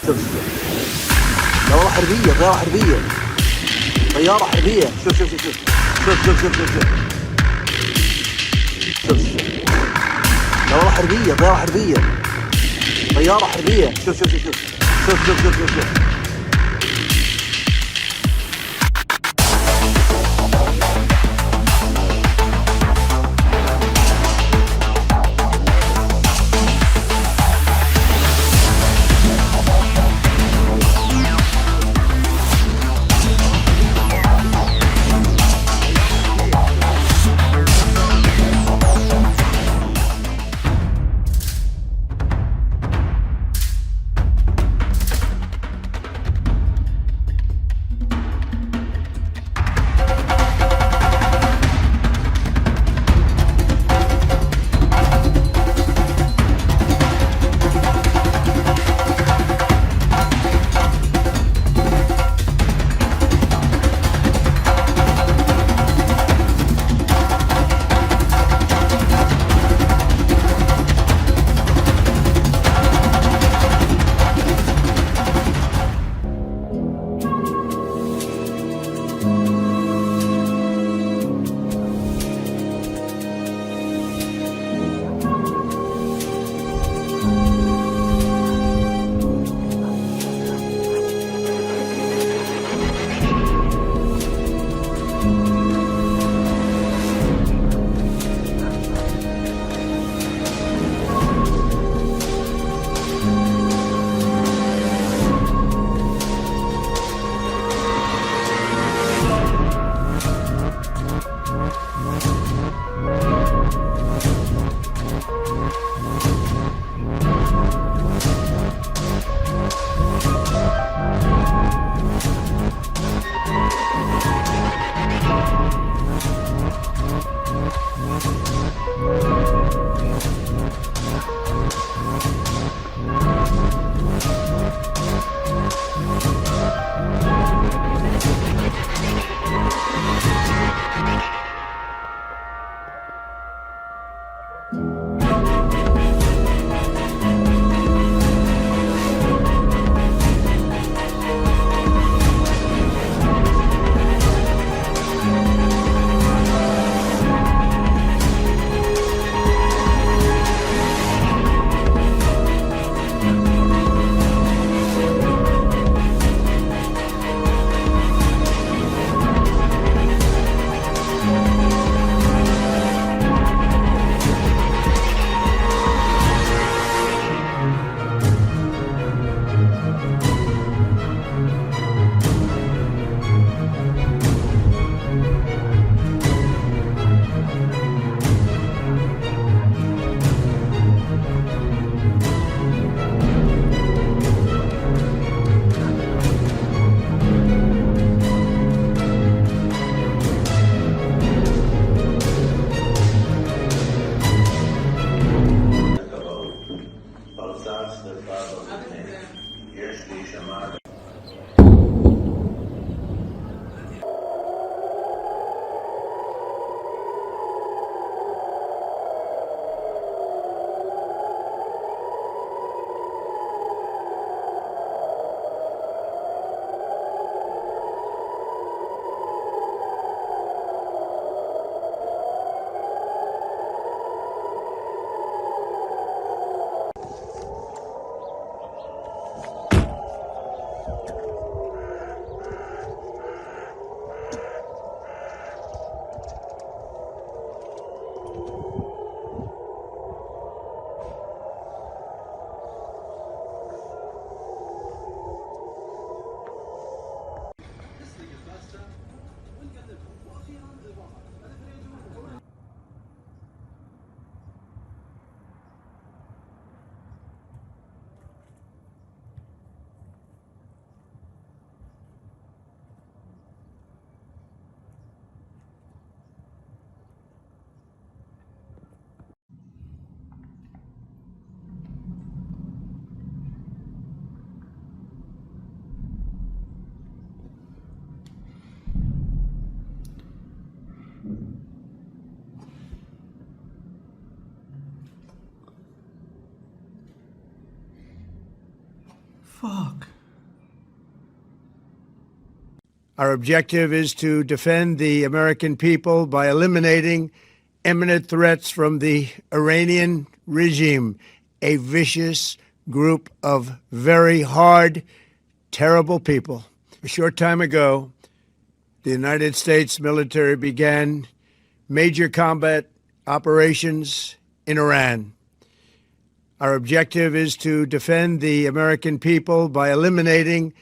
شوف لا والله حربية، طيارة حربية، طيارة حربية. شوف شوف شوف شوف شوف شوف شوف شوف شوف شوف لا والله حربية، طيارة حربية، طيارة حربية. شوف شوف شوف شوف شوف شوف شوف شوف شوف Fuck. Our objective is to defend the American people by eliminating imminent threats from the Iranian regime, a vicious group of very hard, terrible people. A short time ago, the United States military began major combat operations in Iran. Our objective is to defend the American people by eliminating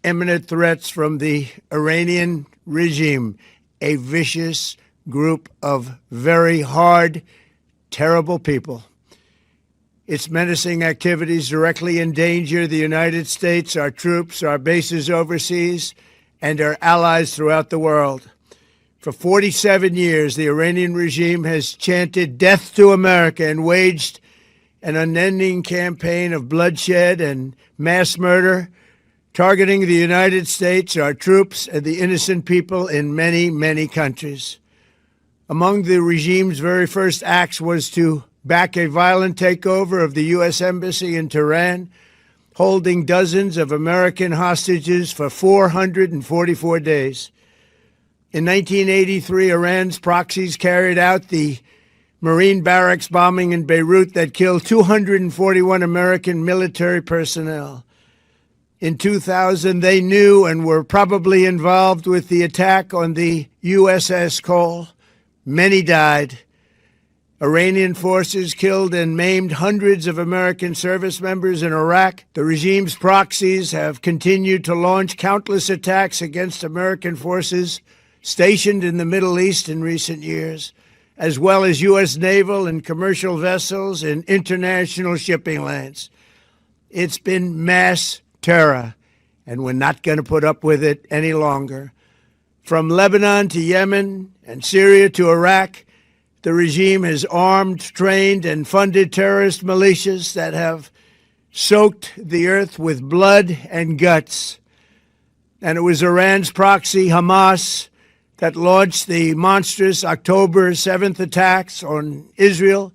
imminent threats from the Iranian regime, a vicious group of very hard, terrible people. Its menacing activities directly endanger the United States, our troops, our bases overseas, and our allies throughout the world. For 47 years, the Iranian regime has chanted death to America and waged an unending campaign of bloodshed and mass murder, targeting the United States, our troops, and the innocent people in many, many countries. Among the regime's very first acts was to back a violent takeover of the U.S. Embassy in Tehran, holding dozens of American hostages for 444 days. In 1983, Iran's proxies carried out the Marine barracks bombing in Beirut that killed 241 American military personnel. In 2000, they knew and were probably involved with the attack on the USS Cole. Many died. Iranian forces killed and maimed hundreds of American service members in Iraq. The regime's proxies have continued to launch countless attacks against American forces stationed in the Middle East in recent years, as well as U.S. naval and commercial vessels in international shipping lanes. It's been mass terror, and we're not going to put up with it any longer. From Lebanon to Yemen and Syria to Iraq, the regime has armed, trained, and funded terrorist militias that have soaked the earth with blood and guts. And it was Iran's proxy, Hamas, that launched the monstrous October 7th attacks on Israel,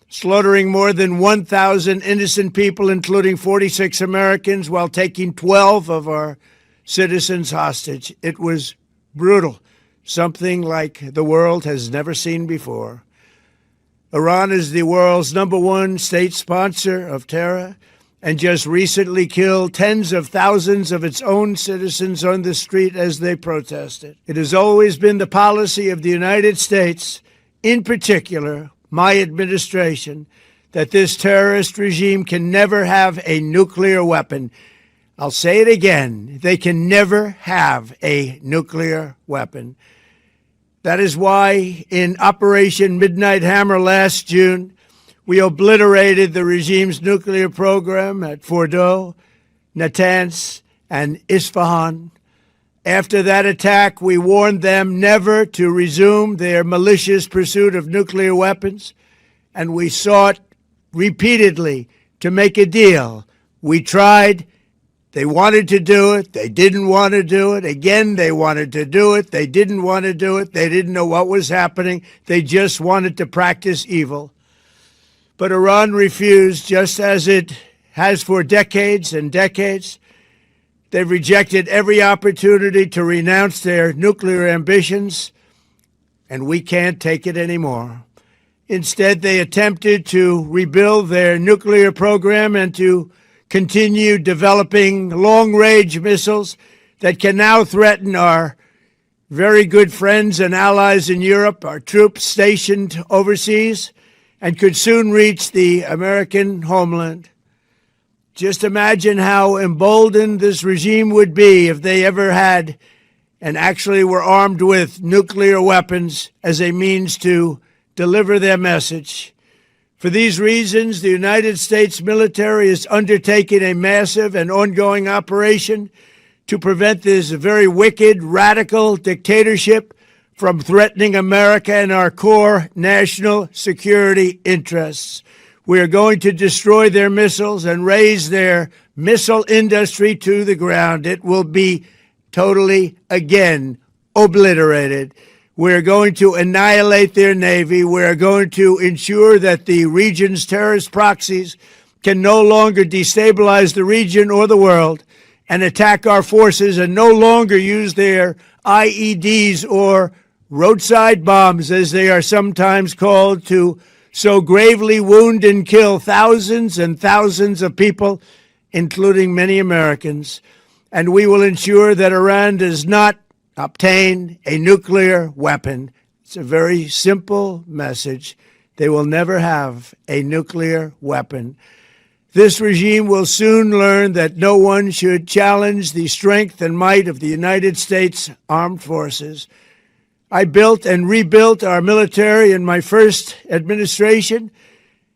slaughtering more than 1,000 innocent people, including 46 Americans, while taking 12 of our citizens hostage. It was brutal, something like the world has never seen before. Iran is the world's #1 state sponsor of terror and just recently killed tens of thousands of its own citizens on the street as they protested. It has always been the policy of the United States, in particular, my administration, that this terrorist regime can never have a nuclear weapon. I'll say it again. They can never have a nuclear weapon. That is why in Operation Midnight Hammer last June, we obliterated the regime's nuclear program at Fordow, Natanz, and Isfahan. After that attack, we warned them never to resume their malicious pursuit of nuclear weapons, and we sought repeatedly to make a deal. We tried. They wanted to do it. They didn't want to do it. Again, they wanted to do it. They didn't want to do it. They didn't know what was happening. They just wanted to practice evil. But Iran refused, just as it has for decades and decades. They've rejected every opportunity to renounce their nuclear ambitions, and we can't take it anymore. Instead, they attempted to rebuild their nuclear program and to continue developing long-range missiles that can now threaten our very good friends and allies in Europe, our troops stationed overseas, and could soon reach the American homeland. Just imagine how emboldened this regime would be if they ever had and actually were armed with nuclear weapons as a means to deliver their message. For these reasons, the United States military is undertaking a massive and ongoing operation to prevent this very wicked, radical dictatorship from threatening America and our core national security interests. We are going to destroy their missiles and raise their missile industry to the ground. It will be totally, again, obliterated. We're going to annihilate their Navy. We're going to ensure that the region's terrorist proxies can no longer destabilize the region or the world and attack our forces, and no longer use their IEDs or roadside bombs, as they are sometimes called, to so gravely wound and kill thousands and thousands of people, including many Americans. And we will ensure that Iran does not obtain a nuclear weapon. It's a very simple message. They will never have a nuclear weapon. This regime will soon learn that no one should challenge the strength and might of the United States Armed Forces. I built and rebuilt our military in my first administration,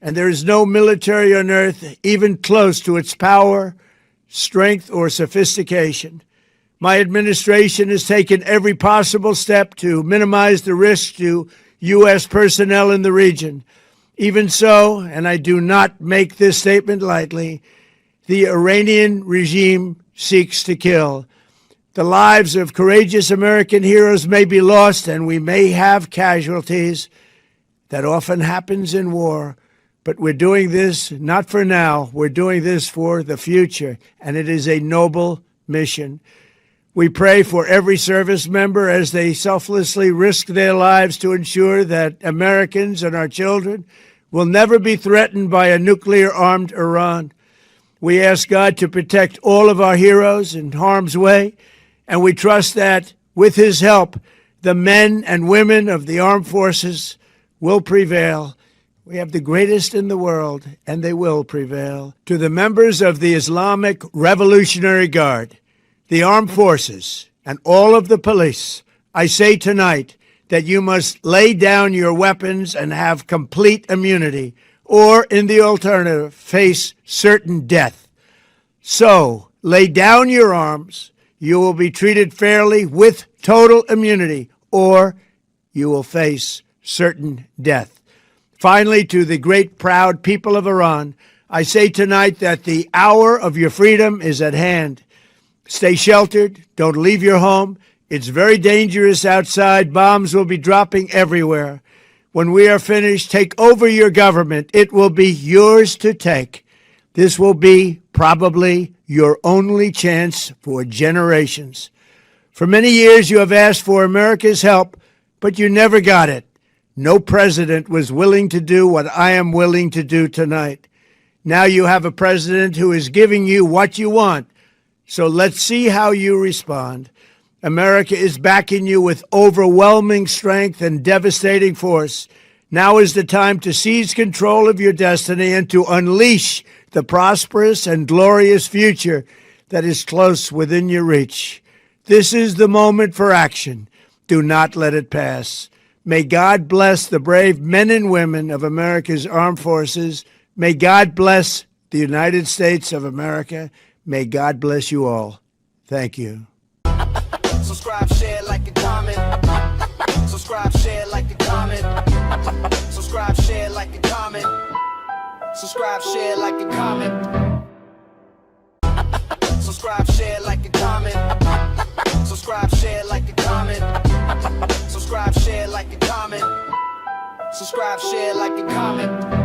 and there is no military on earth even close to its power, strength, or sophistication. My administration has taken every possible step to minimize the risk to U.S. personnel in the region. Even so, and I do not make this statement lightly, the Iranian regime seeks to kill. The lives of courageous American heroes may be lost, and we may have casualties. That often happens in war. But we're doing this not for now. We're doing this for the future, and it is a noble mission. We pray for every service member as they selflessly risk their lives to ensure that Americans and our children will never be threatened by a nuclear-armed Iran. We ask God to protect all of our heroes in harm's way, and we trust that, with his help, the men and women of the armed forces will prevail. We have the greatest in the world, and they will prevail. To the members of the Islamic Revolutionary Guard, the armed forces, and all of the police, I say tonight that you must lay down your weapons and have complete immunity, or, in the alternative, face certain death. So, lay down your arms. You will be treated fairly with total immunity, or you will face certain death. Finally, to the great proud people of Iran, I say tonight that the hour of your freedom is at hand. Stay sheltered. Don't leave your home. It's very dangerous outside. Bombs will be dropping everywhere. When we are finished, take over your government. It will be yours to take. This will be probably your only chance for generations. For many years, you have asked for America's help, but you never got it. No president was willing to do what I am willing to do tonight. Now you have a president who is giving you what you want. So let's see how you respond. America is backing you with overwhelming strength and devastating force. Now is the time to seize control of your destiny and to unleash the prosperous and glorious future that is close within your reach. This is the moment for action. Do not let it pass. May God bless the brave men and women of America's armed forces. May God bless the United States of America. May God bless you all. Thank you. Subscribe, share, like, and comment. Subscribe, share, like, and comment. Subscribe, share, like, and comment. Subscribe, share, like, and comment. Subscribe, share, like, and comment. Subscribe, share, like, and comment. Subscribe, share, like, and comment. Subscribe, share, like, and comment.